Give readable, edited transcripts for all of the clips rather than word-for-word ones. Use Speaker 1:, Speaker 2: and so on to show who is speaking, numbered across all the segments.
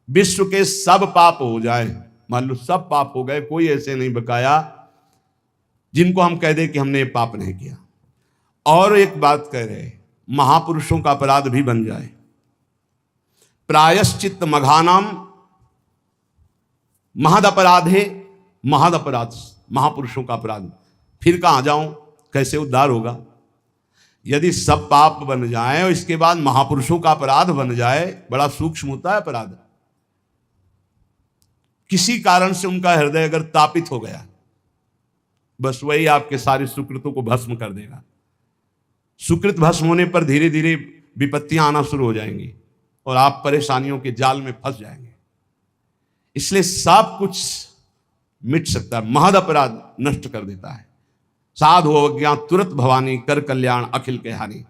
Speaker 1: विश्व के सब पाप हो जाए, मान लो सब पाप हो गए, कोई ऐसे नहीं बकाया जिनको हम कह दें कि हमने ये पाप नहीं किया। और एक बात कह रहे, महापुरुषों का अपराध भी बन जाए, प्रायश्चित मघानाम महद अपराध है, महद अपराध महापुरुषों का अपराध, फिर कहां जाऊं, कैसे उद्धार होगा? यदि सब पाप बन जाए और इसके बाद महापुरुषों का अपराध बन जाए, बड़ा सूक्ष्म होता है अपराध। किसी कारण से उनका हृदय अगर तापित हो गया, बस वही आपके सारे सुकृतों को भस्म कर देगा। सुकृत भस्म होने पर धीरे धीरे विपत्तियां आना शुरू हो जाएंगी और आप परेशानियों के जाल में फंस जाएंगे। इसलिए सब कुछ मिट सकता है, महद अपराध नष्ट कर देता है। साधु अवज्ञा तुरंत भवानी, कर कल्याण अखिल के हानि।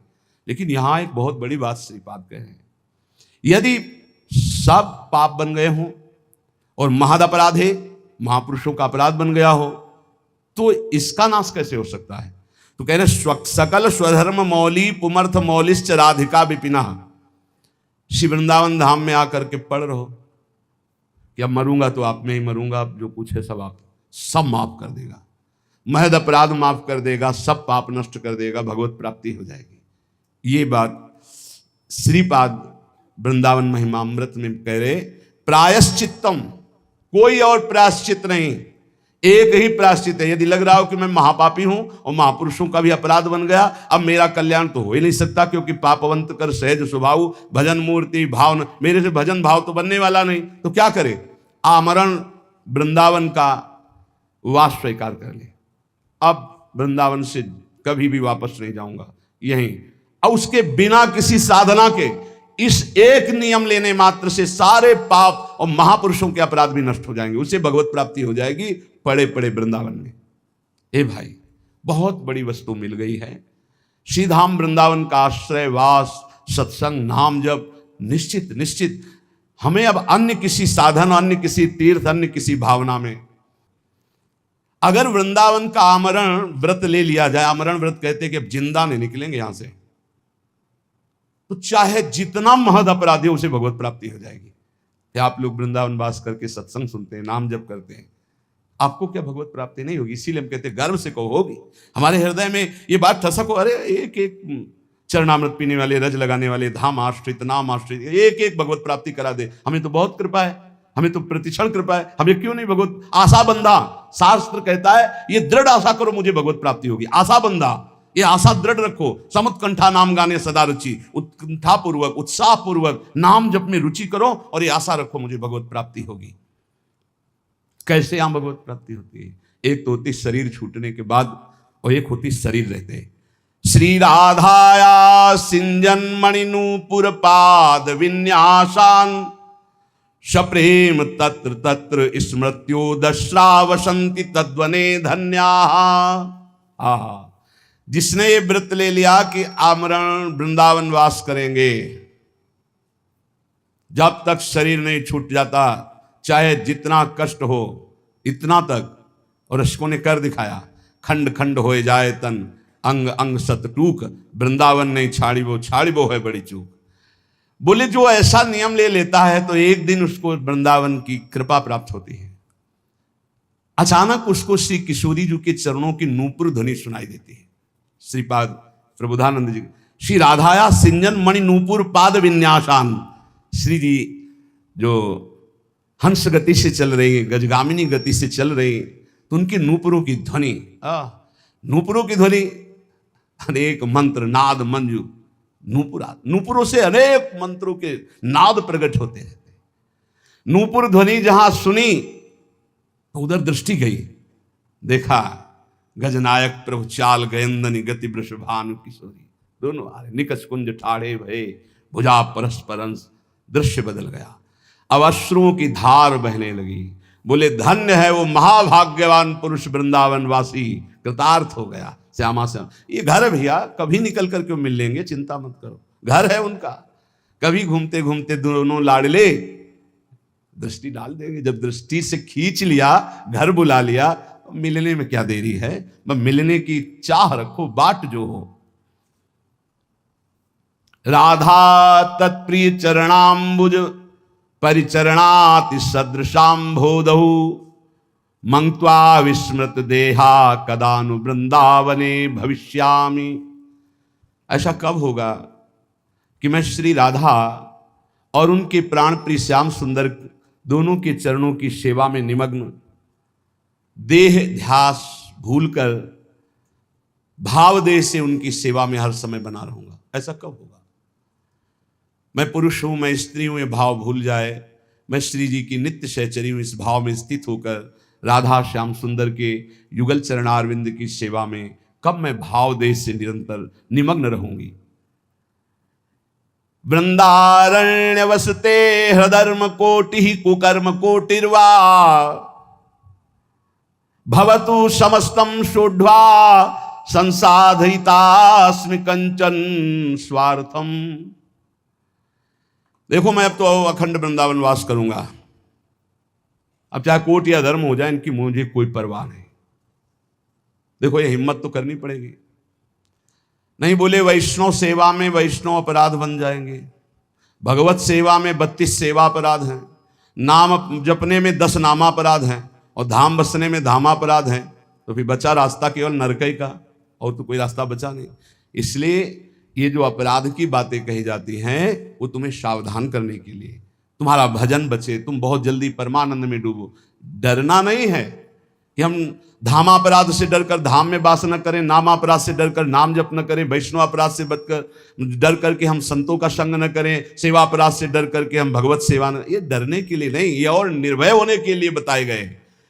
Speaker 1: लेकिन यहां एक बहुत बड़ी बात श्रीपाद कह रहे हैं, यदि सब पाप बन गए हों और महद अपराध है, महापुरुषों का अपराध बन गया हो, तो इसका नाश कैसे हो सकता है? तो कह रहे सकल स्वधर्म मौली पुमर्थ मौलिश्च राधिका विपिना। श्री वृंदावन धाम में आकर के पढ़ रहो कि अब मरूंगा तो आप में ही मरूंगा, अब जो कुछ है सब आप सब माफ कर देगा, महद अपराध माफ कर देगा, सब पाप नष्ट कर देगा, भगवत प्राप्ति हो जाएगी। ये बात श्रीपाद वृंदावन महिमामृत में कह रहे, प्रायश्चित्तम, कोई और प्रायश्चित नहीं, एक ही प्रायश्चित है। यदि लग रहा हो कि मैं महापापी हूं और महापुरुषों का भी अपराध बन गया, अब मेरा कल्याण तो हो ही नहीं सकता, क्योंकि पापवंत कर सहज स्वभाव भजन मूर्ति भाव, मेरे से भजन भाव तो बनने वाला नहीं, तो क्या करे? आमरण वृंदावन का वास स्वीकार कर ले, अब वृंदावन से कभी भी वापस नहीं जाऊंगा, यहीं। और उसके बिना किसी साधना के इस एक नियम लेने मात्र से सारे पाप और महापुरुषों के अपराध भी नष्ट हो जाएंगे, उसे भगवत प्राप्ति हो जाएगी पड़े पड़े वृंदावन में। ए भाई, बहुत बड़ी वस्तु मिल गई है। श्रीधाम वृंदावन का आश्रय, वास, सत्संग, नाम जप, निश्चित निश्चित हमें अब अन्य किसी साधन, अन्य किसी तीर्थ, अन्य किसी भावना में, अगर वृंदावन का आमरण व्रत ले लिया जाए, आमरण व्रत कहते हैं कि अब जिंदा नहीं निकलेंगे यहां से, तो चाहे जितना महद अपराधी हो उसे भगवत प्राप्ति हो जाएगी। क्या आप लोग वृंदावन वास करके सत्संग सुनते हैं, नाम जप करते हैं, आपको क्या भगवत प्राप्ति नहीं होगी? इसीलिए हम कहते हैं गर्व से कहो होगी। हमारे हृदय में ये बात ठसक हो, अरे एक एक चरणामृत पीने वाले, रज लगाने वाले, धाम आश्रित, नाम आश्रित, एक एक भगवत प्राप्ति करा दे, हमें तो बहुत कृपा है, हमें तो प्रतिक्षण कृपा है, हमें क्यों नहीं भगवत आशा बंधा। शास्त्र कहता है ये दृढ़ आशा करो मुझे भगवत प्राप्ति होगी, आशा बंधा, ये आशा दृढ़ रखो। समुत्कंठा नाम गाने सदा रुचि, उत्कंठा पूर्वक उत्साह पूर्वक नाम जप में रुचि करो और ये आशा रखो मुझे भगवत प्राप्ति होगी। कैसे यहां भगवत प्राप्ति होती है? एक तो होती शरीर छूटने के बाद और एक होती शरीर रहते। श्री राधाया सिंजन मणिनूपुर पाद विन्यासान सप्रेम तत्र तत्र स्मृत्योदश्रावसंति तद्वने धन्या। जिसने ये व्रत ले लिया कि आमरण वृंदावन वास करेंगे, जब तक शरीर नहीं छूट जाता, चाहे जितना कष्ट हो इतना तक, और अशकों ने कर दिखाया, खंड खंड हो जाए तन अंग अंग सतटूक, वृंदावन नहीं छाड़ी वो है बड़ी चूक। बोले जो ऐसा नियम ले लेता है तो एक दिन उसको वृंदावन की कृपा प्राप्त होती है। अचानक उसको श्री किशोरी जी के चरणों की नूपुर ध्वनि सुनाई देती है। श्रीपाद प्रबोधानंद जी, श्री राधाया सिंजन मणि नूपुर पाद विन्यासान, श्री जी जो हंस गति से चल रही, गजगामिनी गति से चल रही, तो उनकी नूपुरों की ध्वनि, नूपुरों की ध्वनि, अनेक मंत्र नाद मंजू, नूपुरों से अनेक मंत्रों के नाद प्रकट होते रहते। नूपुर ध्वनि जहां सुनी तो उधर दृष्टि गई, देखा गजनायक प्रभु चाल गयंदनी गति वृषभानु किशोरी, दोनों आ रहे, निकष कुंज ठाड़े भये भुजा परस्परंस, दृश्य बदल गया। अब अश्रुओं की धार बहने लगी। बोले धन्य है वो महाभाग्यवान पुरुष वृंदावन वासी, कृतार्थ हो गया। श्यामा श्याम, ये घर है भैया, कभी निकल कर क्यों मिल लेंगे, चिंता मत करो, घर है उनका, कभी घूमते घूमते दोनों लाडले दृष्टि डाल देंगे। जब दृष्टि से खींच लिया, घर बुला लिया, मिलने में क्या देरी है, मिलने की चाह रखो, बाट जो हो। राधा तत्प्रिय चरणाम्बुज परिचरणाति सदृशाम बोधहु मंक्त्वा विस्मृत देहा कदानु वृंदावने भविष्यामि। ऐसा कब होगा कि मैं श्री राधा और उनके प्राण प्रिय श्याम सुंदर दोनों के चरणों की सेवा में निमग्न, देह ध्यास भूलकर भाव देह से उनकी सेवा में हर समय बना रहूंगा। ऐसा कब होगा? मैं पुरुष हूं, मैं स्त्री हूं, ये भाव भूल जाए, मैं श्री जी की नित्य सहचरी हूं, इस भाव में स्थित होकर राधा श्याम सुंदर के युगल चरणारविंद की सेवा में कब मैं भाव देह से निरंतर निमग्न रहूंगी। वृंदारण्य वसते हृदर्म कोटि कुकर्म कोटिर्वा भवतु समस्तम शोढ्वा संसाधितास्मि कंचन स्वार्थम। देखो मैं अब तो अखंड वृंदावन वास करूंगा, अब चाहे कोट या धर्म हो जाए, इनकी मुझे कोई परवाह नहीं। देखो ये हिम्मत तो करनी पड़ेगी। नहीं बोले वैष्णव सेवा में वैष्णव अपराध बन जाएंगे, भगवत सेवा में 32 सेवा अपराध हैं, नाम जपने में 10 नामापराध हैं, और धाम बसने में धामापराध हैं, तो फिर बचा रास्ता केवल नरकई का, और तो कोई रास्ता बचा नहीं। इसलिए ये जो अपराध की बातें कही जाती हैं वो तुम्हें सावधान करने के लिए, तुम्हारा भजन बचे, तुम बहुत जल्दी परमानंद में डूबो। डरना नहीं है कि हम धामापराध से डरकर धाम में वास न करें, नामापराध से डरकर नाम जप न करें, वैष्णव अपराध से बचकर डर करके हम संतों का संग न करें, सेवा अपराध से डर करके हम भगवत सेवा न। ये डरने के लिए नहीं, ये और निर्भय होने के लिए बताए गए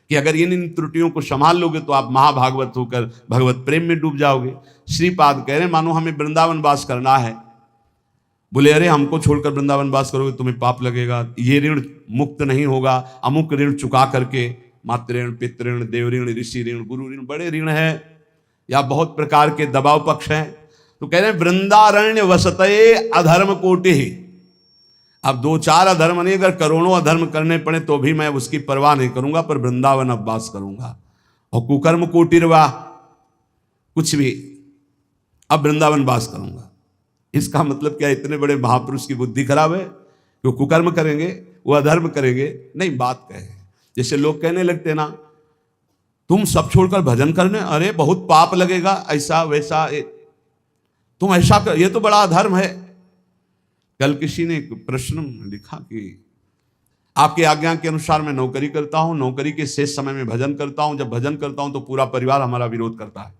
Speaker 1: कि अगर इन त्रुटियों को संभाल लोगे तो आप महाभागवत होकर भगवत प्रेम में डूब जाओगे। श्रीपाद कह रहे मानो हमें वृंदावन वास करना है, बोले अरे हमको छोड़कर वृंदावन वास करोगे तुम्हें पाप लगेगा, ये ऋण मुक्त नहीं होगा, अमुक ऋण चुका करके, मातृ ऋण, पितृ ऋण, देव ऋण, ऋषि ऋण, गुरु ऋण, बड़े ऋण है या बहुत प्रकार के दबाव पक्ष हैं। तो कह रहे हैं वृंदारण्य वसते अधर्म कोटि। अब 2-4 अधर्म नहीं, अगर करोड़ों अधर्म करने पड़े तो भी मैं उसकी परवाह नहीं करूंगा, पर वृंदावन अब वास करूंगा। और कुकर्म कोटिर्वा, कुछ भी, अब वृंदावन वास करूंगा। इसका मतलब क्या? इतने बड़े महापुरुष की बुद्धि खराब है कि वो कुकर्म करेंगे, वो अधर्म करेंगे? नहीं, बात कहे जैसे लोग कहने लगते ना तुम सब छोड़कर भजन करने, अरे बहुत पाप लगेगा, ऐसा वैसा, तुम ऐसा कर, ये तो बड़ा अधर्म है। कल किसी ने एक प्रश्न लिखा कि आपकी आज्ञा के अनुसार मैं नौकरी करता हूं, नौकरी के शेष समय में भजन करता हूं, जब भजन करता हूं तो पूरा परिवार हमारा विरोध करता है,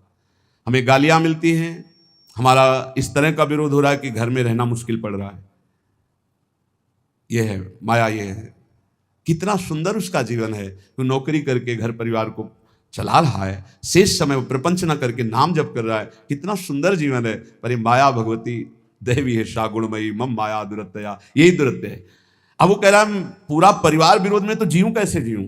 Speaker 1: हमें गालियां मिलती हैं, हमारा इस तरह का विरोध हो रहा है कि घर में रहना मुश्किल पड़ रहा है। यह है माया, यह है। कितना सुंदर उसका जीवन है, वो नौकरी करके घर परिवार को चला रहा है, शेष समय वो प्रपंच न करके नाम जप कर रहा है, कितना सुंदर जीवन है। पर ये माया भगवती देवी है शागुणमयी मम माया दुरत्या, यही दुरत्य है। अब वो कह रहा है पूरा परिवार विरोध में, तो जीऊं कैसे जीऊं,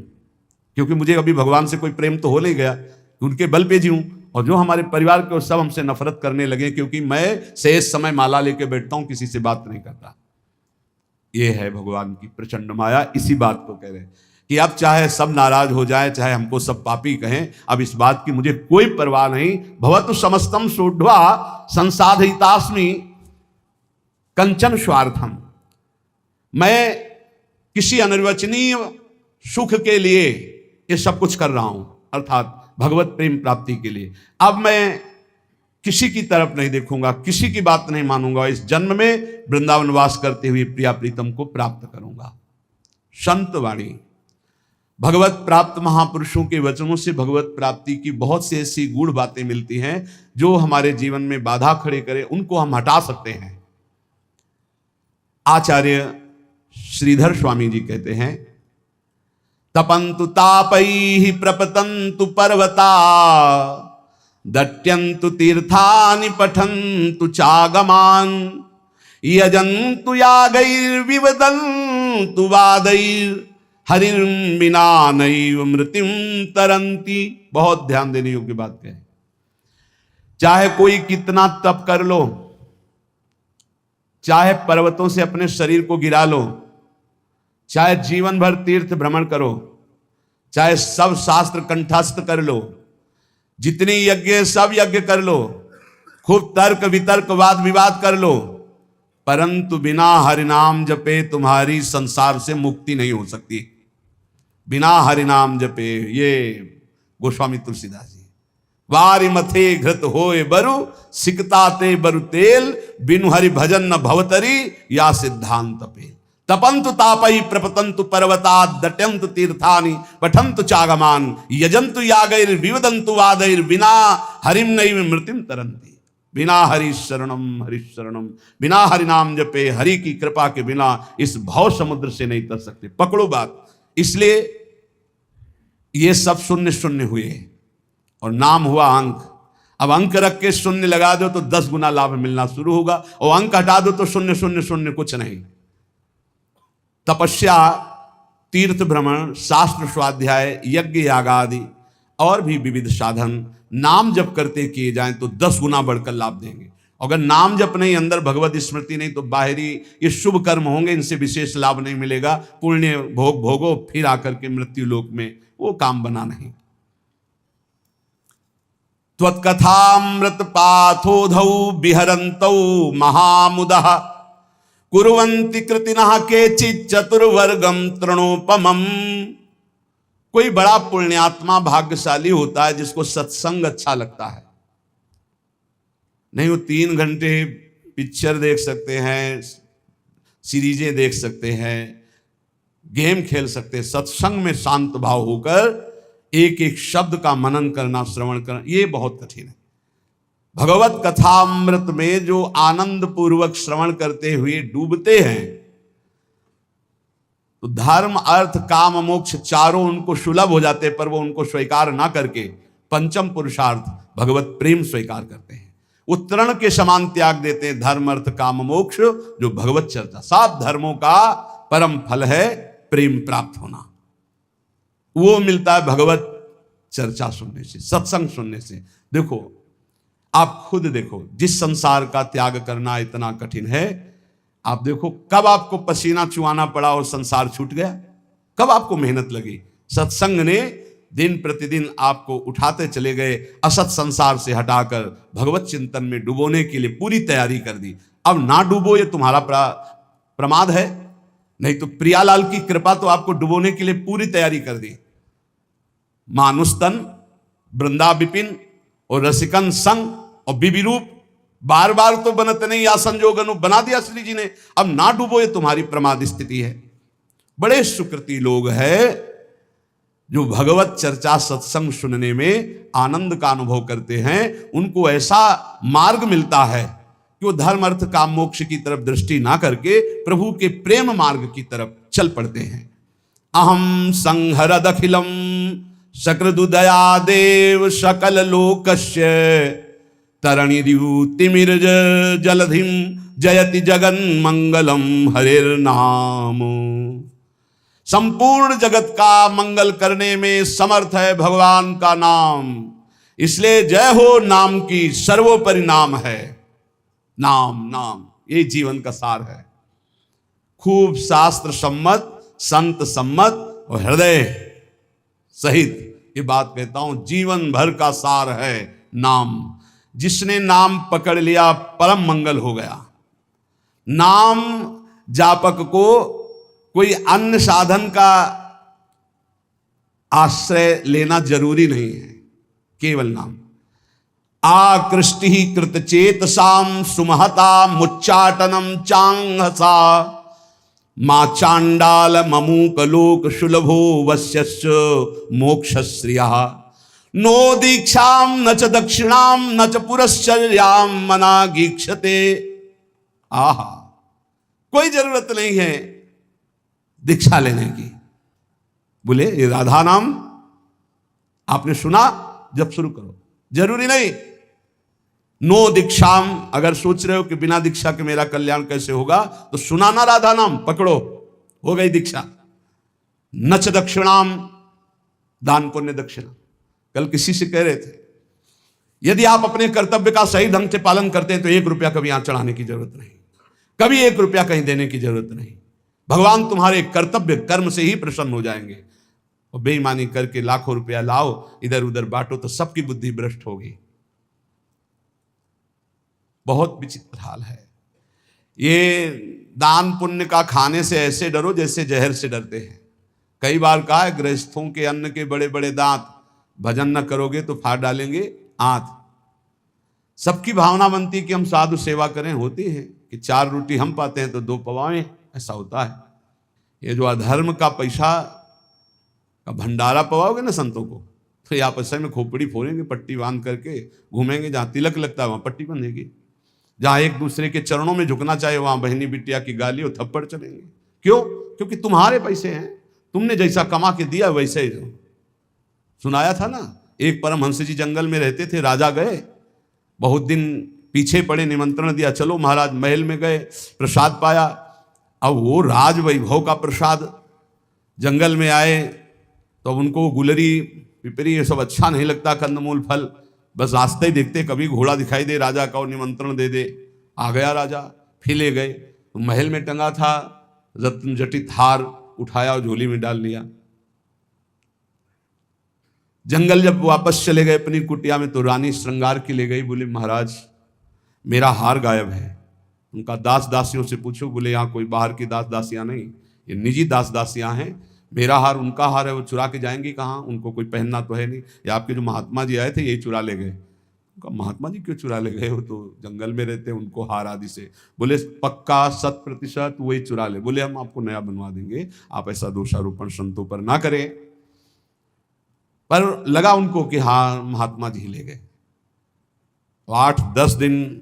Speaker 1: क्योंकि मुझे अभी भगवान से कोई प्रेम तो हो नहीं गया, उनके बल पे जीऊं। और जो हमारे परिवार के सब हमसे नफरत करने लगे, क्योंकि मैं शेष समय माला लेके बैठता हूं, किसी से बात नहीं करता। ये है भगवान की प्रचंड माया। इसी बात को कह रहे हैं कि अब चाहे सब नाराज हो जाए, चाहे हमको सब पापी कहें, अब इस बात की मुझे कोई परवाह नहीं। भवतु समस्तम शोढ्वा संसाधितास्मि कंचन स्वार्थम। मैं किसी अनिर्वचनीय सुख के लिए ये सब कुछ कर रहा हूं, अर्थात भगवत प्रेम प्राप्ति के लिए। अब मैं किसी की तरफ नहीं देखूंगा, किसी की बात नहीं मानूंगा, इस जन्म में वृंदावन वास करते हुए प्रिया प्रीतम को प्राप्त करूंगा। संत वाणी, भगवत प्राप्त महापुरुषों के वचनों से भगवत प्राप्ति की बहुत सी ऐसी गूढ़ बातें मिलती हैं जो हमारे जीवन में बाधा खड़े करे, उनको हम हटा सकते हैं। आचार्य श्रीधर स्वामी जी कहते हैं, तपंतु तापैः प्रपतन्तु पर्वता, दट्यन्तु तीर्थानि पठन्तु चागमान्, यजन्तु यागैर्विवदन्तु वादैर्, हरिर्विना नैव मृत्युं तरन्ति। बहुत ध्यान देने योग्य बात कहे। चाहे कोई कितना तप कर लो, चाहे पर्वतों से अपने शरीर को गिरा लो, चाहे जीवन भर तीर्थ भ्रमण करो, चाहे सब शास्त्र कंठस्थ कर लो, जितनी यज्ञ सब यज्ञ कर लो, खूब तर्क वितर्क वाद विवाद कर लो, परंतु बिना हरिनाम जपे तुम्हारी संसार से मुक्ति नहीं हो सकती। बिना हरिनाम जपे, ये गोस्वामी तुलसीदास जी। वारि मथे घृत होए बरु, सिकता ते बरु तेल, बिनु हरि भजन न भवतरी, या सिद्धांत पेल। तपंतु तापई प्रपतंतु पर्वता, दट्यंतु तीर्थानि, पठंतु चागमान, यजंतु यागैर विवदंतु वादैर, बिना हरिम नैव मृतिम तरंती। बिना हरि शरणम, बिना हरि नाम जपे, हरि की कृपा के बिना इस भव समुद्र से नहीं तर सकते। पकड़ो बात। इसलिए ये सब शून्य शून्य हुए और नाम हुआ अंक। अब अंक रख के शून्य लगा दो तो 10 गुना लाभ मिलना शुरू होगा, और अंक हटा दो तो शून्य शून्य शून्य कुछ नहीं। तपस्या, तीर्थ भ्रमण, शास्त्र स्वाध्याय, यज्ञ यागादि और भी विविध साधन नाम जप करते किए जाएं तो 10 गुना बढ़कर लाभ देंगे। अगर नाम जप नहीं, अंदर भगवत स्मृति नहीं, तो बाहरी ये शुभ कर्म होंगे, इनसे विशेष लाभ नहीं मिलेगा। पुण्य भोग भोगो, फिर आकर के मृत्यु लोक में वो काम बना नहीं। त्वत्कथामृत पाथोधौ विहरन्तौ महामुदः, कुर्वन्ति कृतिनः केचित् चतुर्वर्गम तृणोपमम्। कोई बड़ा पुण्यात्मा भाग्यशाली होता है जिसको सत्संग अच्छा लगता है। नहीं वो 3 घंटे पिक्चर देख सकते हैं, सीरीजें देख सकते हैं, गेम खेल सकते हैं, सत्संग में शांत भाव होकर एक एक शब्द का मनन करना, श्रवण करना, ये बहुत कठिन है। भगवत कथामृत में जो आनंद पूर्वक श्रवण करते हुए डूबते हैं, तो धर्म अर्थ काम मोक्ष चारों उनको सुलभ हो जाते हैं, पर वो उनको स्वीकार ना करके पंचम पुरुषार्थ भगवत प्रेम स्वीकार करते हैं। वो तृण के समान त्याग देते हैं धर्म अर्थ काम मोक्ष, जो भगवत चर्चा। 7 धर्मों का परम फल है प्रेम प्राप्त होना। वो मिलता है भगवत चर्चा सुनने से, सत्संग सुनने से। देखो, आप खुद देखो, जिस संसार का त्याग करना इतना कठिन है, आप देखो कब आपको पसीना चुआना पड़ा और संसार छूट गया, कब आपको मेहनत लगी। सत्संग ने दिन प्रतिदिन आपको उठाते चले गए, असत संसार से हटाकर भगवत चिंतन में डुबोने के लिए पूरी तैयारी कर दी। अब ना डूबो ये तुम्हारा प्रमाद है, नहीं तो प्रियालाल की कृपा तो आपको डुबोने के लिए पूरी तैयारी कर दी। मानुस्तन, वृंदा विपिन और रसिकन संग और बिबी रूप, बार बार तो बनत नहीं या संजोगनु बना दिया श्री जी ने। अब ना डूबो ये तुम्हारी प्रमाद स्थिति है। बड़े सुकृति लोग हैं जो भगवत चर्चा सत्संग सुनने में आनंद का अनुभव करते हैं। उनको ऐसा मार्ग मिलता है कि वो धर्म अर्थ काम मोक्ष की तरफ दृष्टि ना करके प्रभु के प्रेम मार्ग की तरफ चल पड़ते हैं। अहम संहरद अखिलम सकृदुदया देव सकल लोकस्य तरणिर्युतिमिर जलधिम जयति जगन मंगलम हरिर्नाम। संपूर्ण जगत का मंगल करने में समर्थ है भगवान का नाम, इसलिए जय हो नाम की, सर्वोपरि नाम है। नाम नाम ये जीवन का सार है। खूब शास्त्र सम्मत, संत सम्मत और हृदय सहित ये बात कहता हूं, जीवन भर का सार है नाम। जिसने नाम पकड़ लिया परम मंगल हो गया। नाम जापक को कोई अन्य साधन का आश्रय लेना जरूरी नहीं है, केवल नाम। आकृष्टि ही कृत चेतसाम सुमहता मुच्चाटनम चांगसा मां चांडाल ममूक लोक सुलभो वश्यस्य मोक्षश्रिया। नो दीक्षाम न च दक्षिणाम न च पुरश्चर्याम मनागीक्षते। आहा, कोई जरूरत नहीं है दीक्षा लेने की। बोले ये राधा नाम आपने सुना, जब शुरू करो, जरूरी नहीं। नो दीक्षाम, अगर सोच रहे हो कि बिना दीक्षा के मेरा कल्याण कैसे होगा, तो सुना ना राधा नाम, पकड़ो, हो गई दीक्षा। न च दक्षिणाम, दान पुण्य दक्षिणा। कल किसी से कह रहे थे, यदि आप अपने कर्तव्य का सही ढंग से पालन करते हैं तो 1 रुपया कभी यहां चढ़ाने की जरूरत नहीं, कभी 1 रुपया कहीं देने की जरूरत नहीं। भगवान तुम्हारे कर्तव्य कर्म से ही प्रसन्न हो जाएंगे। और बेईमानी करके लाखों रुपया लाओ, इधर उधर बांटो, तो सबकी बुद्धि भ्रष्ट होगी। बहुत विचित्र हाल है। ये दान पुण्य का खाने से ऐसे डरो जैसे जहर से डरते हैं। कई बार कहा है, गृहस्थों के अन्न के बड़े बड़े दांत, भजन न करोगे तो फाड़ डालेंगे आंत। सबकी भावना बनती कि हम साधु सेवा करें, होती है कि 4 रोटी हम पाते हैं तो 2 पवाएं, ऐसा होता है। ये जो अधर्म का पैसा का भंडारा पवाओगे ना संतों को, तो ये आपस में खोपड़ी फोड़ेंगे, पट्टी बांध करके घूमेंगे। जहाँ तिलक लगता है वहाँ पट्टी बंधेगी, जहाँ एक दूसरे के चरणों में झुकना चाहिए वहाँ बहनी बिटिया की गाली और थप्पड़ चलेंगे। क्यों? क्योंकि तुम्हारे पैसे हैं, तुमने जैसा कमा के दिया वैसे ही। सुनाया था ना, एक परमहंस जी जंगल में रहते थे, राजा गए, बहुत दिन पीछे पड़े, निमंत्रण दिया, चलो महाराज। महल में गए, प्रसाद पाया। अब वो राज वैभव का प्रसाद, जंगल में आए तो अब उनको गुलरी पिपरी ये सब अच्छा नहीं लगता, कंदमूल फल, बस रास्ते ही देखते कभी घोड़ा दिखाई दे राजा का और निमंत्रण दे दे। आ गया राजा, फिर ले गए तो महल में टंगा था रत्न जटित हार, उठाया और झोली में डाल लिया। जंगल जब वापस चले गए अपनी कुटिया में तो रानी श्रृंगार की ले गई, बोले महाराज मेरा हार गायब है। उनका दास दासियों से पूछो, बोले यहाँ कोई बाहर की दास दासियां नहीं, ये निजी दास दासियां हैं। मेरा हार उनका हार है, वो चुरा के जाएंगी कहाँ? उनको कोई पहनना तो है नहीं। या आपके जो महात्मा जी आए थे यही चुरा ले गए। उनका महात्मा जी क्यों चुरा ले गए? वो तो जंगल में रहते हैं, उनको हार आदि से। बोले पक्का 100% वही चुरा ले। बोले हम आपको नया बनवा देंगे, आप ऐसा दोषारोपण संतों पर ना करें। पर लगा उनको कि हाँ महात्मा जी ले गए। 8-10 दिन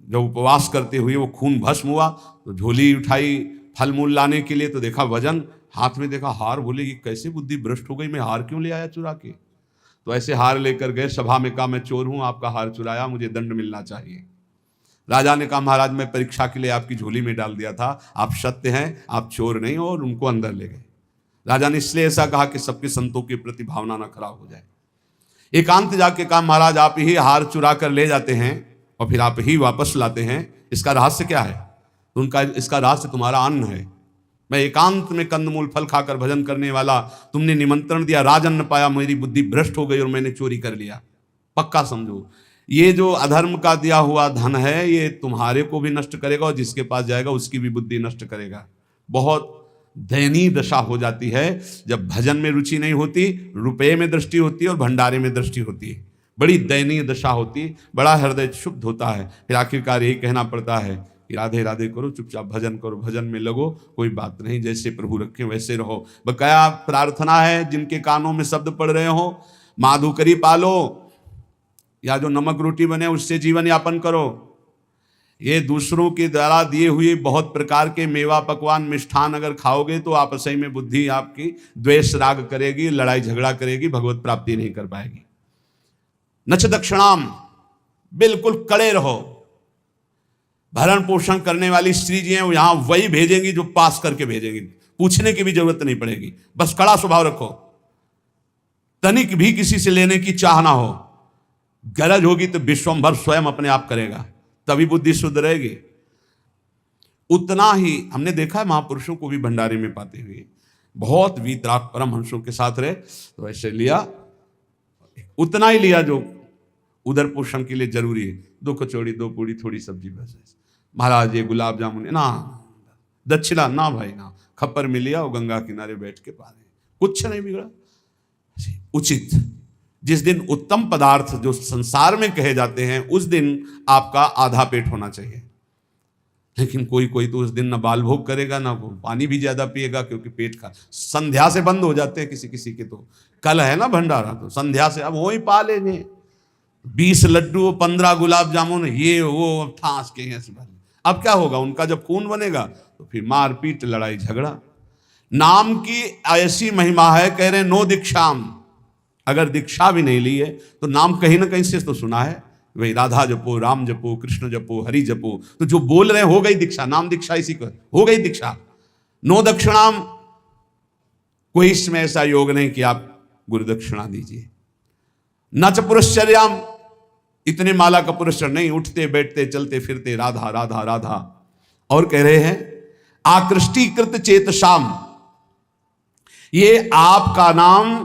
Speaker 1: जब उपवास करते हुए वो खून भस्म हुआ तो झोली उठाई फल मूल लाने के लिए, तो देखा वजन, हाथ में देखा हार। बोले ये कैसे बुद्धि भ्रष्ट हो गई, मैं हार क्यों ले आया चुरा के? तो ऐसे हार लेकर गए, सभा में कहा मैं चोर हूं, आपका हार चुराया, मुझे दंड मिलना चाहिए। राजा ने कहा महाराज मैं परीक्षा के लिए आपकी झोली में डाल दिया था, आप सत्य हैं, आप चोर नहीं हो, और उनको अंदर ले गए। राजा ने इसलिए ऐसा कहा कि सबके संतों के प्रति भावना ना खराब हो जाए। एकांत जाके कहा महाराज आप ही हार चुरा कर ले जाते हैं और फिर आप ही वापस लाते हैं, इसका रहस्य क्या है? तो उनका इसका रहस्य तुम्हारा अन्न है। मैं एकांत में कंदमूल फल खाकर भजन करने वाला, तुमने निमंत्रण दिया, राजन पाया, मेरी बुद्धि भ्रष्ट हो गई और मैंने चोरी कर लिया। पक्का समझो ये जो अधर्म का दिया हुआ धन है ये तुम्हारे को भी नष्ट करेगा और जिसके पास जाएगा उसकी भी बुद्धि नष्ट करेगा। बहुत दयनीय दशा हो जाती है जब भजन में रुचि नहीं होती, रुपये में दृष्टि होती है और भंडारे में दृष्टि होती है। बड़ी दयनीय दशा होती है, बड़ा हृदय क्षुब्ध होता है। फिर आखिरकार यही कहना पड़ता है कि राधे राधे करो, चुपचाप भजन करो, भजन में लगो, कोई बात नहीं, जैसे प्रभु रखें वैसे रहो। बकाया प्रार्थना है जिनके कानों में शब्द पड़ रहे हो, माधुकरी पालो या जो नमक रोटी बने उससे जीवन यापन करो। ये दूसरों के द्वारा दिए हुए बहुत प्रकार के मेवा पकवान मिष्ठान अगर खाओगे तो आपस में बुद्धि आपकी द्वेष राग करेगी, लड़ाई झगड़ा करेगी, भगवत प्राप्ति नहीं कर पाएगी। नच दक्षिणाम, बिल्कुल कड़े रहो। भरण पोषण करने वाली स्त्री जी हैं, यहां वही भेजेंगी जो पास करके भेजेंगी, पूछने की भी जरूरत नहीं पड़ेगी। बस कड़ा स्वभाव रखो, तनिक भी किसी से लेने की चाह ना हो। गरज होगी तो विश्वम्भर स्वयं अपने आप करेगा, तभी बुद्धि शुद्ध रहेगी। उतना ही हमने देखा है महापुरुषों को भी भंडारे में पाते हुए, बहुत वीतराग परमहंसों के साथ रहे तो ऐसे लिया, उतना ही लिया जो उदर पोषण के लिए जरूरी है। 2 कचौड़ी 2 पूड़ी थोड़ी सब्जी, बस। महाराज ये गुलाब जामुन ना, दक्षिणा ना भाई ना, खप्पर में लिया और गंगा किनारे बैठ के पा रहे, कुछ नहीं बिगड़ा। उचित जिस दिन उत्तम पदार्थ जो संसार में कहे जाते हैं उस दिन आपका आधा पेट होना चाहिए। लेकिन कोई कोई तो उस दिन ना बाल भोग करेगा ना पानी भी ज्यादा पिएगा, क्योंकि पेट का संध्या से बंद हो जाते हैं किसी किसी के। तो कल है ना भंडारा, तो संध्या से अब वो ही पा लेंगे। 20 लड्डू 15 गुलाब जामुन ये वो ठांस के हैं। अब क्या होगा उनका जब खून बनेगा तो फिर मारपीट लड़ाई झगड़ा। नाम की ऐसी महिमा है, कह रहे नो दीक्षाम, अगर दीक्षा भी नहीं ली है तो नाम कहीं ना कहीं से तो सुना है, वही राधा जपो, राम जपो, कृष्ण जपो, हरि जपो, तो जो बोल रहे हो गई दीक्षा, नाम दीक्षा इसी को हो गई दीक्षा। नो दक्षिणाम, कोई इसमें ऐसा योग नहीं कि आप गुरु दक्षिणा दीजिए। न च पुरश्चर्याम, इतने माला का पुरस्कार नहीं, उठते बैठते चलते फिरते राधा राधा राधा। और कह रहे हैं आकृष्टीकृत चेतशाम, ये आपका नाम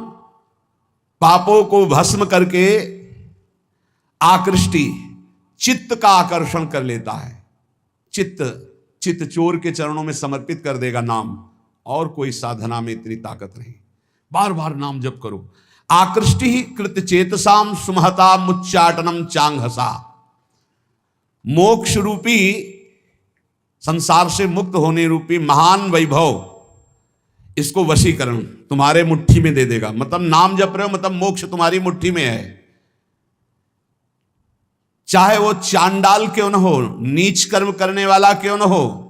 Speaker 1: पापों को भस्म करके आकृष्टि चित्त का आकर्षण कर लेता है। चित्त चित्त चोर के चरणों में समर्पित कर देगा नाम। और कोई साधना में इतनी ताकत नहीं। बार बार नाम जप करो। आकृष्टि ही कृत चेतसाम सुमहता मुच्चाटनम चांगहसा। मोक्ष रूपी, संसार से मुक्त होने रूपी महान वैभव, इसको वशीकरण तुम्हारे मुट्ठी में दे देगा। मतलब नाम जप रहे हो मतलब मोक्ष तुम्हारी मुट्ठी में है। चाहे वो चांडाल क्यों न हो, नीच कर्म करने वाला क्यों न हो,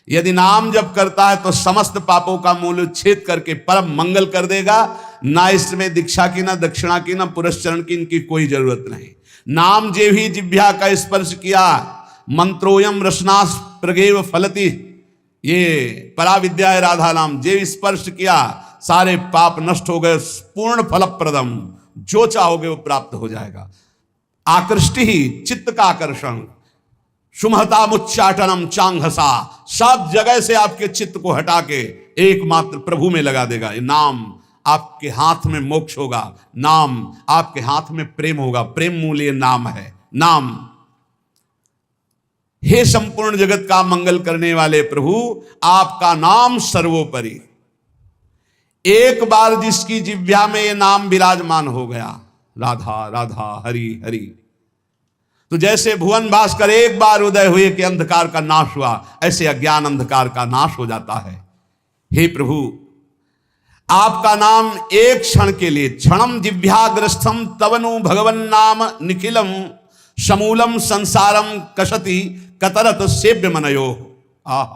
Speaker 1: यदि नाम जप करता है तो समस्त पापों का मूल उच्छेद करके परम मंगल कर देगा। ना इसमें दीक्षा की, ना दक्षिणा की, ना पुरस्चरण की, इनकी कोई जरूरत नहीं। नाम जे भी जिह्वा का स्पर्श किया, मंत्रोयम रसनास प्रगेव फलति, ये पराविद्या है राधा नाम। जे स्पर्श किया सारे पाप नष्ट हो गए, पूर्ण फलप्रदम, जो चाहोगे वो प्राप्त हो जाएगा। आकृष्टि ही चित्त का आकर्षण, सुमहता मुच्चाटनम चांगहसा, सब जगह से आपके चित्त को हटा के एकमात्र प्रभु में लगा देगा। ये नाम आपके हाथ में मोक्ष होगा, नाम आपके हाथ में प्रेम होगा। प्रेम मूल्य नाम है। नाम, हे संपूर्ण जगत का मंगल करने वाले प्रभु, आपका नाम सर्वोपरि। एक बार जिसकी जिह्वा में ये नाम विराजमान हो गया, राधा राधा हरि हरि, तो जैसे भुवन भास्कर एक बार उदय हुए कि अंधकार का नाश हुआ, ऐसे अज्ञान अंधकार का नाश हो जाता है। हे प्रभु, आपका नाम एक क्षण के लिए, क्षणम जिह्वाग्रस्थम तवनु भगवन नाम निखिलम समूलम संसारम कशति कतरत सेव्य मनयो। आह,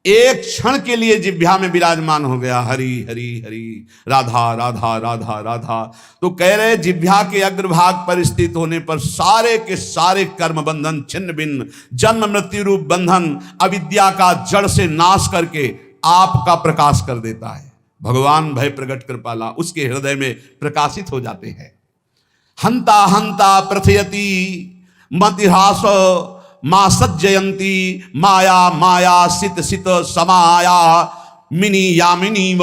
Speaker 1: एक क्षण के लिए जिह्वा में विराजमान हो गया, हरि हरि हरि, राधा राधा राधा राधा। तो कह रहे जिह्वा के अग्रभाग पर स्थित होने पर सारे के सारे कर्म बंधन छिन्न भिन्न, जन्म मृत्यु रूप बंधन अविद्या का जड़ से नाश करके आपका प्रकाश कर देता है। भगवान भय प्रगट कृपाला उसके हृदय में प्रकाशित हो जाते हैं। हंता हंता प्रथयति मतिहास मां सज्जयंती माया माया सित सित समाया मिनी यामिनी व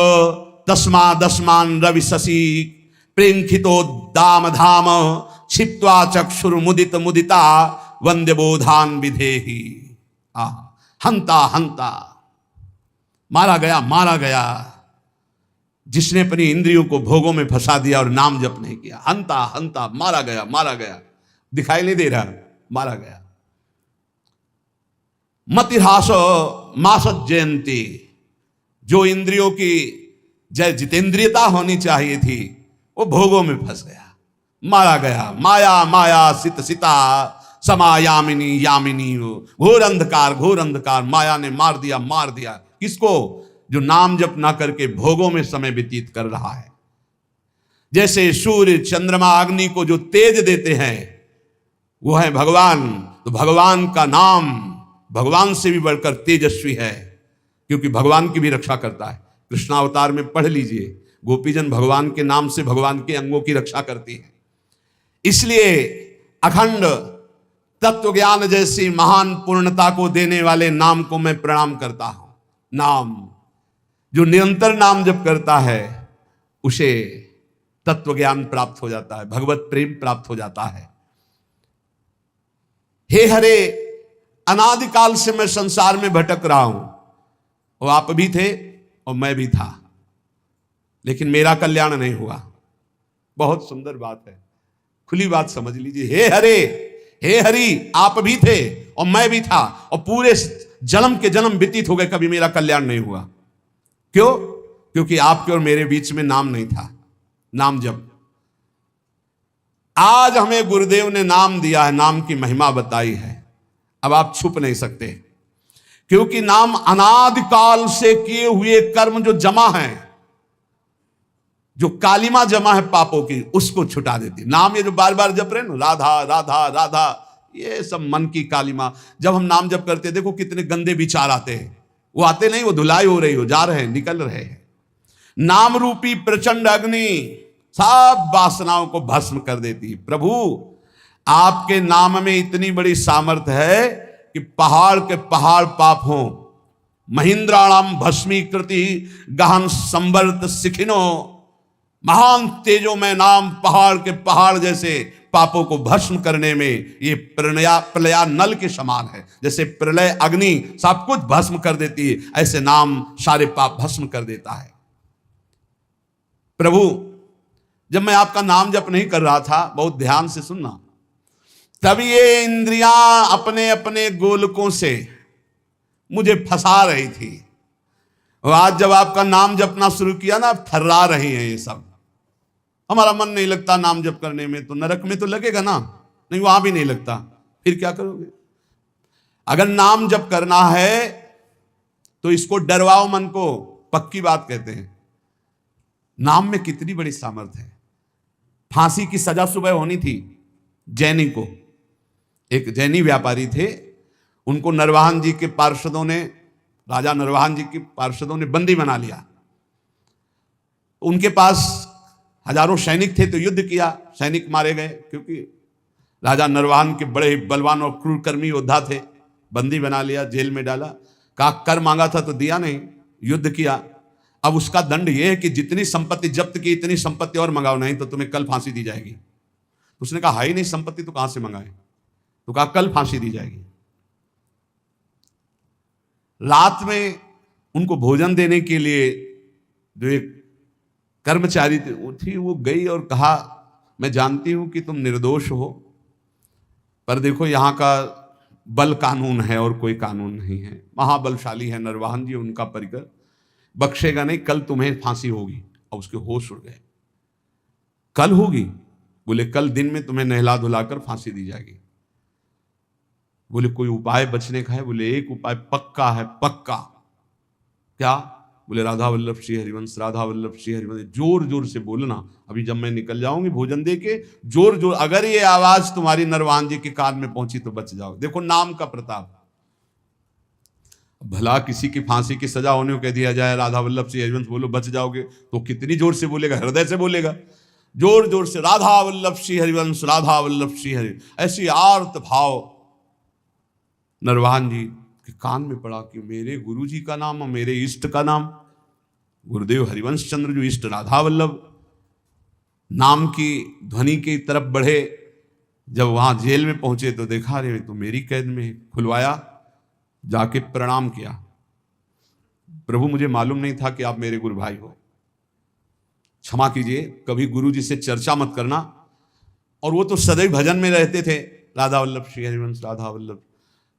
Speaker 1: तस्मा दस्मान रवि शशि प्रेंखितो दाम धाम क्षिप्त्वा चक्षुर मुदित मुदिता वंद्य बोधान विधेहि। हंता हंता, मारा गया मारा गया, जिसने अपनी इंद्रियों को भोगों में फंसा दिया और नाम जप नहीं किया। हंता हंता, मारा गया मारा गया, दिखाई नहीं दे रहा, मारा गया। मतिहास मासत जयंती, जो इंद्रियों की जय जितेंद्रियता होनी चाहिए थी वो भोगों में फंस गया, मारा गया। माया माया सित सिता समायामिनी यामिनी, घोर अंधकार माया ने मार दिया। किसको? जो नाम जप ना करके भोगों में समय व्यतीत कर रहा है। जैसे सूर्य चंद्रमा अग्नि को जो तेज देते हैं वो है भगवान, तो भगवान का नाम भगवान से भी बढ़कर तेजस्वी है, क्योंकि भगवान की भी रक्षा करता है। कृष्णावतार में पढ़ लीजिए, गोपीजन भगवान के नाम से भगवान के अंगों की रक्षा करती है। इसलिए अखंड तत्व ज्ञान जैसी महान पूर्णता को देने वाले नाम को मैं प्रणाम करता हूं। नाम, जो निरंतर नाम जप करता है उसे तत्व ज्ञान प्राप्त हो जाता है, भगवत प्रेम प्राप्त हो जाता है। हे हरे, अनादिकाल से मैं संसार में भटक रहा हूं, वो आप भी थे और मैं भी था, लेकिन मेरा कल्याण नहीं हुआ। बहुत सुंदर बात है, खुली बात समझ लीजिए। हे हरे, हे हरि, आप भी थे और मैं भी था, और पूरे जन्म के जन्म व्यतीत हो गए, कभी मेरा कल्याण नहीं हुआ। क्यों? क्योंकि आपके और मेरे बीच में नाम नहीं था, नाम जप। आज हमें गुरुदेव ने नाम दिया है, नाम की महिमा बताई है, अब आप छुप नहीं सकते, क्योंकि नाम अनादिकाल से किए हुए कर्म जो जमा है, जो कालिमा जमा है पापों की, उसको छुटा देती। नाम ये जो बार बार जप रहे ना, राधा राधा राधा, ये सब मन की कालिमा। जब हम नाम जप करते, देखो कितने गंदे विचार आते हैं, वो आते नहीं, वो धुलाई हो रही हो, जा रहे हैं, निकल रहे हैं। नाम रूपी प्रचंड अग्नि सब वासनाओं को भस्म कर देती। प्रभु, आपके नाम में इतनी बड़ी सामर्थ्य है कि पहाड़ के पहाड़ पाप हो। महिंद्राणाम भस्मीकृति गहन संवर्त सिखिनो, महान तेजो में नाम पहाड़ के पहाड़ जैसे पापों को भस्म करने में ये प्रलया नल के समान है। जैसे प्रलय अग्नि सब कुछ भस्म कर देती है, ऐसे नाम सारे पाप भस्म कर देता है। प्रभु, जब मैं आपका नाम जप नहीं कर रहा था, बहुत ध्यान से सुनना, तब ये इंद्रियां अपने अपने गोलकों से मुझे फंसा रही थी। और आज जब आपका नाम जपना शुरू किया ना, अब थर्रा रही हैं ये सब। हमारा मन नहीं लगता नाम जप करने में, तो नरक में तो लगेगा ना, नहीं वहां भी नहीं लगता, फिर क्या करोगे? अगर नाम जप करना है तो इसको डरवाओ मन को, पक्की बात कहते हैं। नाम में कितनी बड़ी सामर्थ्य है। फांसी की सजा सुबह होनी थी जैनी को। एक जैनी व्यापारी थे, उनको नरवाहन जी के पार्षदों ने, राजा नरवाहन जी के पार्षदों ने बंदी बना लिया। उनके पास हजारों सैनिक थे, तो युद्ध किया, सैनिक मारे गए, क्योंकि राजा नरवाहन के बड़े बलवान और क्रूरकर्मी योद्धा थे। बंदी बना लिया, जेल में डाला, कहा कर मांगा था तो दिया नहीं, युद्ध किया। अब उसका दंड यह है कि जितनी संपत्ति जब्त की इतनी संपत्ति और मंगाओ, नहीं तो तुम्हें कल फांसी दी जाएगी। उसने कहा हाई नहीं संपत्ति तो कहां से मंगाए, तो कहा कल फांसी दी जाएगी। रात में उनको भोजन देने के लिए जो एक कर्मचारी थी, वो गई और कहा मैं जानती हूं कि तुम निर्दोष हो, पर देखो यहां का बल कानून है और कोई कानून नहीं है। महाबलशाली है नरवाहन जी, उनका परिकर बख्शेगा नहीं, कल तुम्हें फांसी होगी। और उसके होश उड़ गए। कल होगी? बोले कल दिन में तुम्हें नहला धुलाकर फांसी दी जाएगी। बोले कोई उपाय बचने का है? बोले एक उपाय पक्का है, पक्का। क्या? बोले राधा वल्लभ श्री हरिवंश, राधा वल्लभ श्री हरिवंश। जोर जोर से बोलना, अभी जब मैं निकल जाऊंगी भोजन दे के, जोर जोर, अगर ये आवाज तुम्हारी नरवाहन जी के कान में पहुंची तो बच जाओ। देखो नाम का प्रताप। भला किसी की फांसी की सजा होने को कह दिया जाए राधा वल्लभ श्री हरिवंश बोलो बच जाओगे, तो कितनी जोर से बोलेगा? हृदय से बोलेगा, जोर जोर से राधा वल्लभ श्री हरिवंश, राधा वल्लभ श्री हरि। ऐसी आर्त भाव नरवाहन जी के कान में पड़ा कि मेरे गुरु जी का नाम और मेरे इष्ट का नाम, गुरुदेव हरिवंश चंद्र जो इष्ट राधा वल्लभ, नाम की ध्वनि की तरफ बढ़े। जब वहां जेल में पहुंचे तो देखा रे तो मेरी कैद में। खुलवाया, जाके प्रणाम किया। प्रभु मुझे मालूम नहीं था कि आप मेरे गुरु भाई हो, क्षमा कीजिए, कभी गुरु जी से चर्चा मत करना। और वो तो सदैव भजन में रहते थे, राधा वल्लभ श्री हरिवंश, राधा वल्लभ।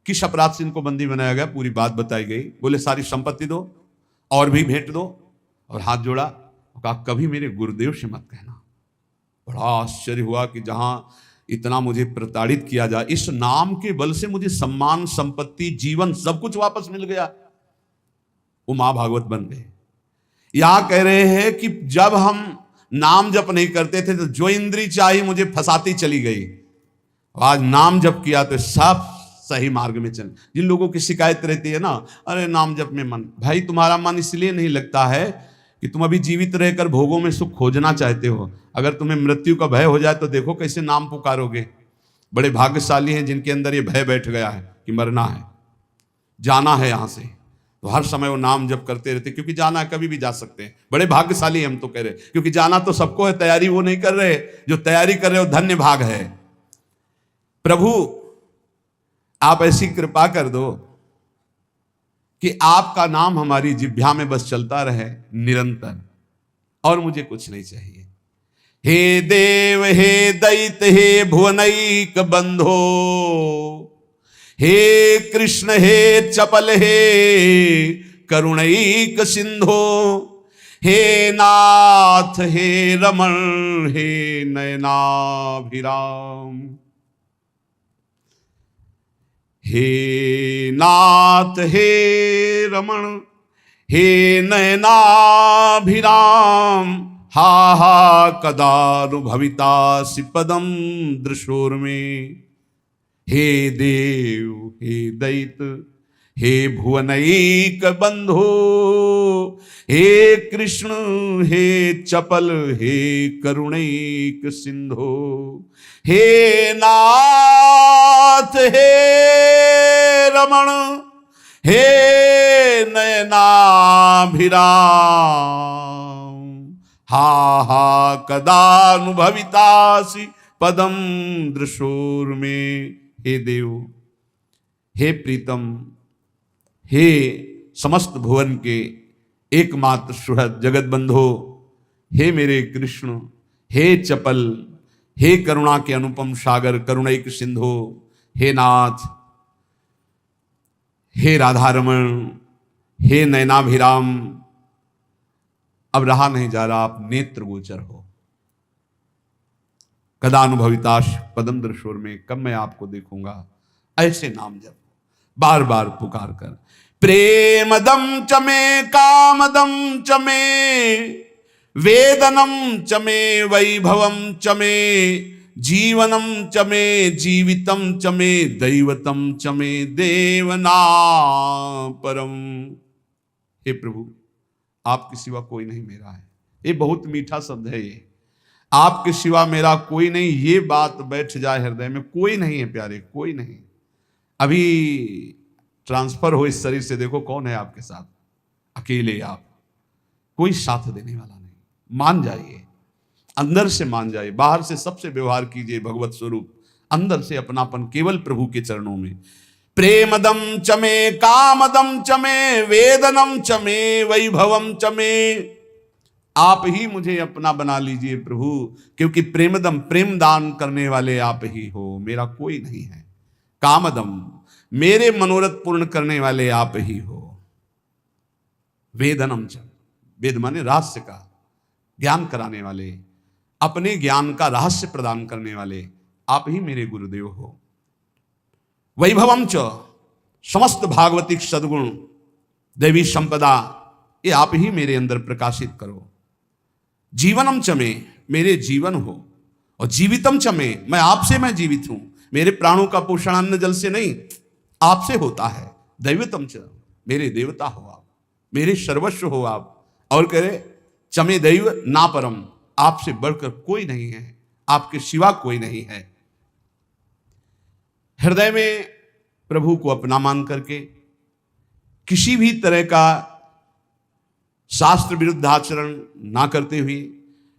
Speaker 1: किस अपराध से इनको बंदी बनाया गया, पूरी बात बताई गई। बोले सारी संपत्ति दो और भी भेंट दो, और हाथ जोड़ा, कहा कभी मेरे गुरुदेव से मत कहना। बड़ा आश्चर्य हुआ कि जहां इतना मुझे प्रताड़ित किया जाए, इस नाम के बल से मुझे सम्मान, संपत्ति, जीवन सब कुछ वापस मिल गया। वो मां भागवत बन गए। यहां कह रहे हैं कि जब हम नाम जप नहीं करते थे तो जो इंद्री चाही मुझे फंसाती चली गई, आज नाम जप किया तो सब सही मार्ग में चल। जिन लोगों की शिकायत रहती है ना, अरे नाम जप में मन, भाई तुम्हारा मन इसलिए नहीं लगता है कि तुम अभी जीवित रहकर भोगों में सुख खोजना चाहते हो। अगर तुम्हें मृत्यु का भय हो जाए तो देखो कैसे नाम पुकारोगे। बड़े भाग्यशाली हैं जिनके अंदर ये भय बैठ गया है कि मरना है, जाना है यहां से, तो हर समय वो नाम जप करते रहते, क्योंकि जाना है, कभी भी जा सकते हैं। बड़े भाग्यशाली हम तो कह रहे, क्योंकि जाना तो सबको है, तैयारी वो नहीं कर रहे। जो तैयारी कर रहे हो धन्य भाग है। प्रभु आप ऐसी कृपा कर दो कि आपका नाम हमारी जिह्वा में बस चलता रहे निरंतर, और मुझे कुछ नहीं चाहिए। हे देव, हे दैत, हे भुवनैक बंधो, हे कृष्ण, हे चपल, हे करुणैक सिंधो, हे नाथ, हे रमण, हे नयनाभिराम। हे नाथ, हे रमण, हे नयनाभिराम, हा हा कदानुभवितासि पदम दृशोर्मे। हे देव, हे दैत, हे भुवनैक बंधो, हे कृष्ण, हे चपल, हे करुणैक सिंधो, हे नाथ, हे रमण, हे नयनाभिराम, हा हा कदानुभवितासि पदम दृशोर में। हे देव, हे प्रीतम, हे समस्त भुवन के एकमात्र सुहृद जगत बंधो, हे मेरे कृष्ण, हे चपल, हे करुणा के अनुपम सागर, करुणैक सिंधु, हे नाथ, हे राधारमण, हे नयनाभिराम, अब रहा नहीं जा रहा, आप नेत्र गोचर हो। कदानुभविताश पदम दृशोर में, कब मैं आपको देखूंगा। ऐसे नाम जप बार बार पुकार कर, प्रेमदम च मे कामदम च मे वेदनम च मे वैभवम च मे जीवनम च मे जीवितम च मे दैवतम च मे देवना परम। हे प्रभु, आपके सिवा कोई नहीं मेरा है। ये बहुत मीठा शब्द है ये, आपके सिवा मेरा कोई नहीं। ये बात बैठ जाए हृदय में, कोई नहीं है प्यारे, कोई नहीं। अभी ट्रांसफर हो इस शरीर से, देखो कौन है आपके साथ, अकेले आप, कोई साथ देने वाला नहीं। मान जाइए, अंदर से मान जाइए, बाहर से सबसे व्यवहार कीजिए भगवत स्वरूप, अंदर से अपनापन केवल प्रभु के चरणों में। प्रेमदम च मे कामदम च मे वेदनम च मे वैभवम च मे। आप ही मुझे अपना बना लीजिए प्रभु, क्योंकि प्रेमदम, प्रेम दान करने वाले आप ही हो, मेरा कोई नहीं है। कामदम, मेरे मनोरथ पूर्ण करने वाले आप ही हो। वेदनम च, वेद माने रहस्य का ज्ञान कराने वाले, अपने ज्ञान का रहस्य प्रदान करने वाले आप ही मेरे गुरुदेव हो। वैभवम च, समस्त भागवतिक सद्गुण दैवी संपदा ये आप ही मेरे अंदर प्रकाशित करो। जीवनम च में, मेरे जीवन हो, और जीवितम च में, मैं आपसे मैं जीवित हूं। मेरे प्राणों का पोषण अन्न जल से नहीं, आपसे होता है। दैवतम च, मेरे देवता हो आप, मेरे सर्वस्व हो आप। और कह रहे चमे दैव ना परम, आपसे बढ़कर कोई नहीं है, आपके सिवा कोई नहीं है। हृदय में प्रभु को अपना मान करके किसी भी तरह का शास्त्र विरुद्ध आचरण ना करते हुए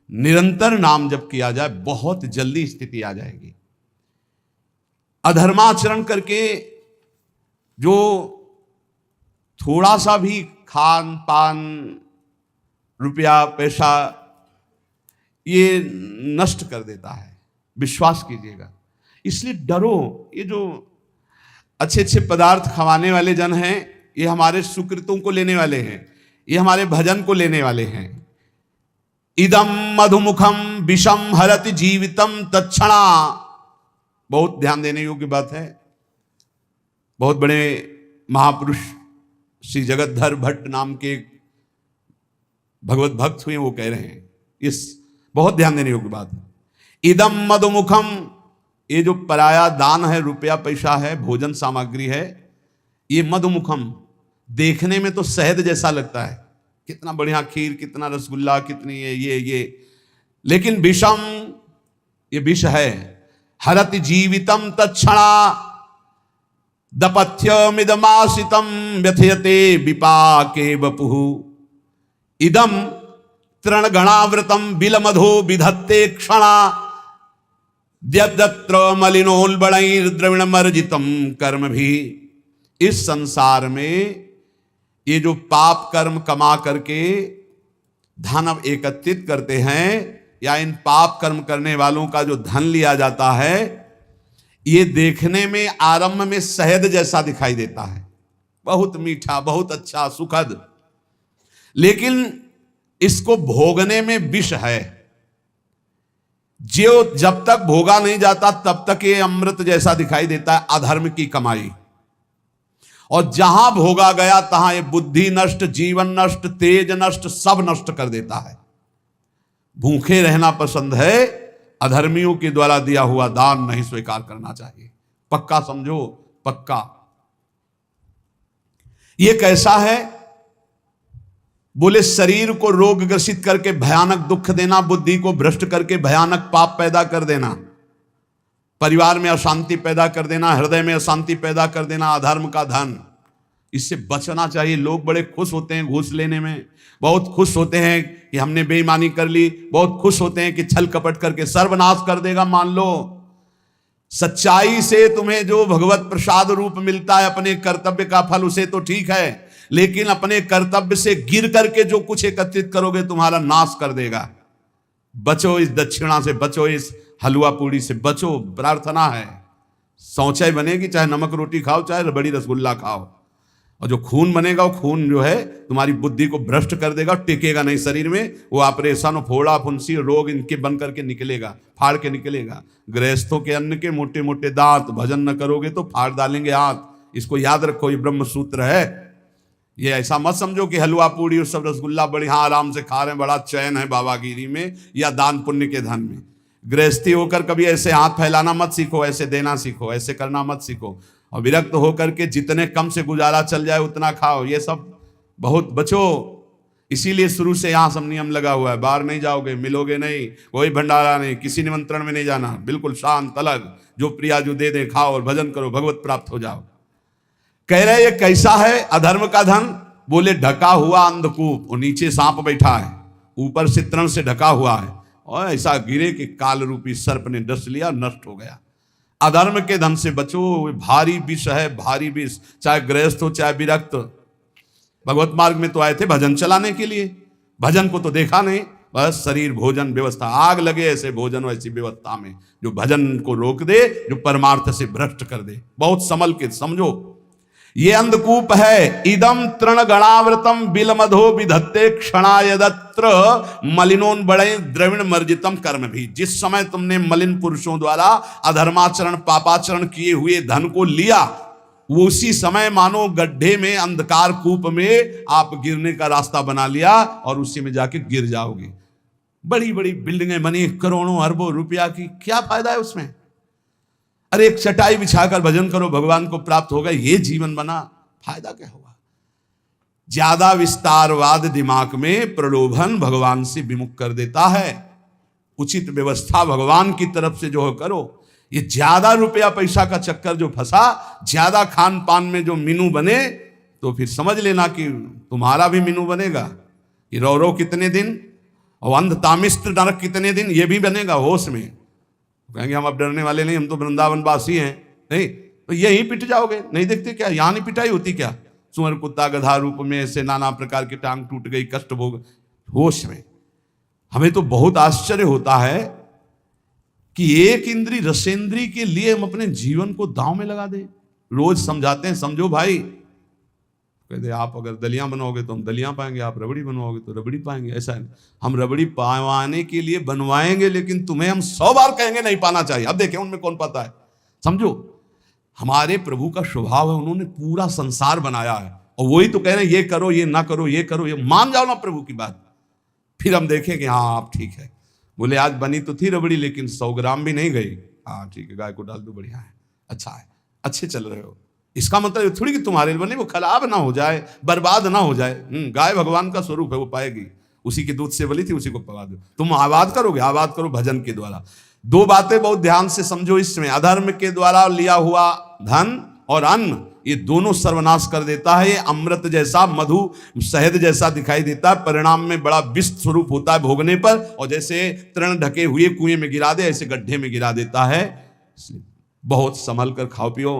Speaker 1: निरंतर नाम जप किया जाए, बहुत जल्दी स्थिति आ जाएगी। अधर्माचरण करके जो थोड़ा सा भी खान पान, रुपया पैसा ये नष्ट कर देता है, विश्वास कीजिएगा। इसलिए डरो। ये जो अच्छे अच्छे पदार्थ खवाने वाले जन हैं, ये हमारे सुकृतों को लेने वाले हैं, ये हमारे भजन को लेने वाले हैं। इदम मधुमुखम विषम हरति जीवितम तत्क्षणा, बहुत ध्यान देने योग्य बात है। बहुत बड़े महापुरुष श्री जगतधर भट्ट नाम के भगवत भक्त हुए, वो कह रहे हैं, इस बहुत ध्यान देने योग्य बात है। इदम मधुमुखम, ये जो पराया दान है, रुपया पैसा है, भोजन सामग्री है, ये मधुमुखम, देखने में तो शहद जैसा लगता है, कितना बढ़िया खीर, कितना रसगुल्ला, कितनी ये, लेकिन विषम, ये विष है। हरति जीवितम तत्क्षणा दपथ्यमिदमासितम व्यथयते विपाके वपुः। इदम तृणगणावृतम बिलमधो विधत्ते क्षणा द्यद्यत्र मलिनोल्बणैर्द्रविणमर्जितम कर्म भी। इस संसार में ये जो पाप कर्म कमा करके धन एकत्रित करते हैं, या इन पाप कर्म करने वालों का जो धन लिया जाता है, ये देखने में आरंभ में शहद जैसा दिखाई देता है, बहुत मीठा, बहुत अच्छा, सुखद, लेकिन इसको भोगने में विष है। जो जब तक भोगा नहीं जाता तब तक ये अमृत जैसा दिखाई देता है, अधर्म की कमाई। और जहां भोगा गया तहां ये बुद्धि नष्ट, जीवन नष्ट, तेज नष्ट, सब नष्ट कर देता है। भूखे रहना पसंद है, अधर्मियों के द्वारा दिया हुआ दान नहीं स्वीकार करना चाहिए। पक्का समझो, पक्का। ये कैसा है? बोले शरीर को रोग ग्रसित करके भयानक दुख देना, बुद्धि को भ्रष्ट करके भयानक पाप पैदा कर देना, परिवार में अशांति पैदा कर देना, हृदय में अशांति पैदा कर देना, अधर्म का धन, इससे बचना चाहिए। लोग बड़े खुश होते हैं घूस लेने में, बहुत खुश होते हैं कि हमने बेईमानी कर ली, बहुत खुश होते हैं कि छल कपट करके सर्वनाश कर देगा। मान लो सच्चाई से तुम्हें जो भगवत प्रसाद रूप मिलता है अपने कर्तव्य का फल, उसे तो ठीक है, लेकिन अपने कर्तव्य से गिर करके जो कुछ एकत्रित करोगे तुम्हारा नाश कर देगा। बचो इस दक्षिणा से, बचो इस हलवा पूड़ी से, बचो। प्रार्थना है शौचाई बनेगी, चाहे नमक रोटी खाओ चाहे रबड़ी रसगुल्ला खाओ, और जो खून बनेगा वो खून जो है तुम्हारी बुद्धि को भ्रष्ट कर देगा, टिकेगा नहीं शरीर में। वो ऑपरेशन, फोड़ा फुंसी रोग इनके बन करके निकलेगा, फाड़ के निकलेगा। गृहस्थों के अन्न के मोटे मोटे दांत, भजन न करोगे तो फाड़ डालेंगे हाथ। इसको याद रखो, ये ब्रह्म सूत्र है। ये ऐसा मत समझो कि हलवा पूड़ी और सब रसगुल्ला बड़ी हाँ आराम से खा रहे हैं, बड़ा चैन है बाबागिरी में या दान पुण्य के धन में। गृहस्थी होकर कभी ऐसे हाथ फैलाना मत सीखो, ऐसे देना सीखो, ऐसे करना मत सीखो। और विरक्त होकर के जितने कम से गुजारा चल जाए उतना खाओ, ये सब बहुत बचो। इसीलिए शुरू से यहाँ सब नियम लगा हुआ है, बाहर नहीं जाओगे, मिलोगे नहीं, कोई भंडारा नहीं, किसी निमंत्रण में नहीं जाना, बिल्कुल शांत अलग, जो प्रिया जो दे दे खाओ और भजन करो, भगवत प्राप्त हो जाओ। कह रहे ये कैसा है अधर्म का धन? बोले ढका हुआ अंधकूप, और नीचे सांप बैठा है, ऊपर से तृण से ढका हुआ है, और ऐसा गिरे कि काल रूपी सर्प ने डस लिया, नष्ट हो गया। अधर्म के धन से बचो, भारी विष है, भारी विष। चाहे गृहस्थ हो चाहे विरक्त, भगवत मार्ग में तो आए थे भजन चलाने के लिए, भजन को तो देखा नहीं, बस शरीर भोजन व्यवस्था। आग लगे ऐसे भोजन ऐसी व्यवस्था में जो भजन को रोक दे, जो परमार्थ से भ्रष्ट कर दे। बहुत संभल के समझो, ये अंधकूप है। इदम तृण गणावृतम बिलमधो विधत्ते क्षणायदत्र मलिनोन बड़े द्रविण मर्जितम कर्म भी। जिस समय तुमने मलिन पुरुषों द्वारा अधर्माचरण पापाचरण किए हुए धन को लिया, वो उसी समय मानो गड्ढे में, अंधकार कूप में आप गिरने का रास्ता बना लिया और उसी में जाके गिर जाओगे। बड़ी बड़ी बिल्डिंगें बनी करोड़ों अरबों रुपया की, क्या फायदा है उसमें? अरे एक चटाई बिछाकर भजन करो, भगवान को प्राप्त होगा, ये जीवन बना, फायदा क्या होगा? ज्यादा विस्तारवाद दिमाग में प्रलोभन भगवान से विमुख कर देता है। उचित व्यवस्था भगवान की तरफ से जो करो। ये ज्यादा रुपया पैसा का चक्कर जो फंसा, ज्यादा खान पान में जो मीनू बने, तो फिर समझ लेना कि तुम्हारा भी मीनू बनेगा। कि रौरव कितने दिन और अंध तामिस्त्र नरक कितने दिन, ये भी बनेगा होश में। कहेंगे हम अब डरने वाले नहीं, हम तो वृंदावन वासी हैं। नहीं तो यही पिट जाओगे। नहीं देखते क्या यहाँ नहीं पिटाई होती क्या? सुअर कुत्ता गधा रूप में ऐसे नाना प्रकार की टांग टूट गई, कष्ट भोग। होश में हमें तो बहुत आश्चर्य होता है कि एक इंद्री रसेंद्री के लिए हम अपने जीवन को दांव में लगा दें। रोज समझाते हैं, समझो भाई, कहते आप अगर दलियां बनाओगे तो हम दलियां पाएंगे, आप रबड़ी बनवाओगे तो रबड़ी पाएंगे। ऐसा है, हम रबड़ी पावाने के लिए बनवाएंगे, लेकिन तुम्हें हम 100 बार कहेंगे नहीं पाना चाहिए। अब देखें उनमें कौन पाता है। समझो, हमारे प्रभु का स्वभाव है, उन्होंने पूरा संसार बनाया है, और वही तो कह रहे हैं ये करो, ये ना करो, ये करो, ये मान जाओ ना प्रभु की बात, फिर हम देखें कि हाँ आप ठीक है। बोले आज बनी तो थी रबड़ी, लेकिन 100 ग्राम भी नहीं गई। हाँ ठीक है, गाय को डाल दो, बढ़िया है, अच्छा है, अच्छे चल रहे हो। इसका मतलब थोड़ी कि तुम्हारे बने वो खराब ना हो जाए, बर्बाद ना हो जाए। गाय भगवान का स्वरूप है, वो पाएगी, उसी के दूध से बली थी, उसी को पका दो। तुम आबाद करोगे, आबाद करो भजन के द्वारा। 2 बातें बहुत ध्यान से समझो इसमें। अधर्म के द्वारा लिया हुआ धन और अन्न, ये दोनों सर्वनाश कर देता है। ये अमृत जैसा, मधु शहद जैसा दिखाई देता है, परिणाम में बड़ा विष स्वरूप होता है भोगने पर। और जैसे तृण ढके हुए कुएं में गिरा दे, ऐसे गड्ढे में गिरा देता है। बहुत संभल कर खाओ पियो,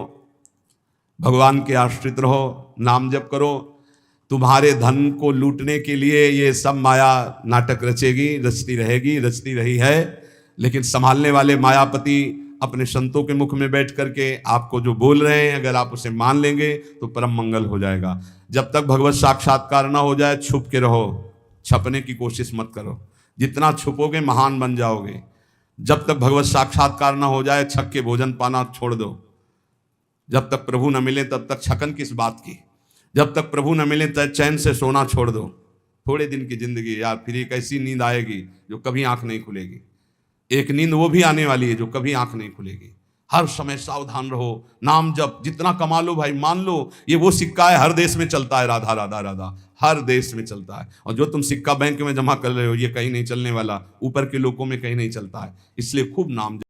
Speaker 1: भगवान के आश्रित रहो, नाम जप करो। तुम्हारे धन को लूटने के लिए ये सब माया नाटक रचेगी, रचती रहेगी, रचती रही है। लेकिन संभालने वाले मायापति अपने संतों के मुख में बैठ करके आपको जो बोल रहे हैं, अगर आप उसे मान लेंगे तो परम मंगल हो जाएगा। जब तक भगवत साक्षात्कार ना हो जाए छुप के रहो, छपने की कोशिश मत करो। जितना छुपोगे महान बन जाओगे। जब तक भगवत साक्षात्कार ना हो जाए छक के भोजन पाना छोड़ दो। जब तक प्रभु न मिले तब तक छकन किस बात की। जब तक प्रभु न मिले तब चैन से सोना छोड़ दो। थोड़े दिन की जिंदगी यार, फिर एक ऐसी नींद आएगी जो कभी आंख नहीं खुलेगी। एक नींद वो भी आने वाली है जो कभी आंख नहीं खुलेगी। हर समय सावधान रहो, नाम जप, जितना कमा लो भाई मान लो ये वो सिक्का है, हर देश में चलता है, राधा राधा राधा, हर देश में चलता है। और जो तुम सिक्का बैंक में जमा कर रहे हो ये कहीं नहीं चलने वाला, ऊपर के लोगों में कहीं नहीं चलता है। इसलिए खूब नाम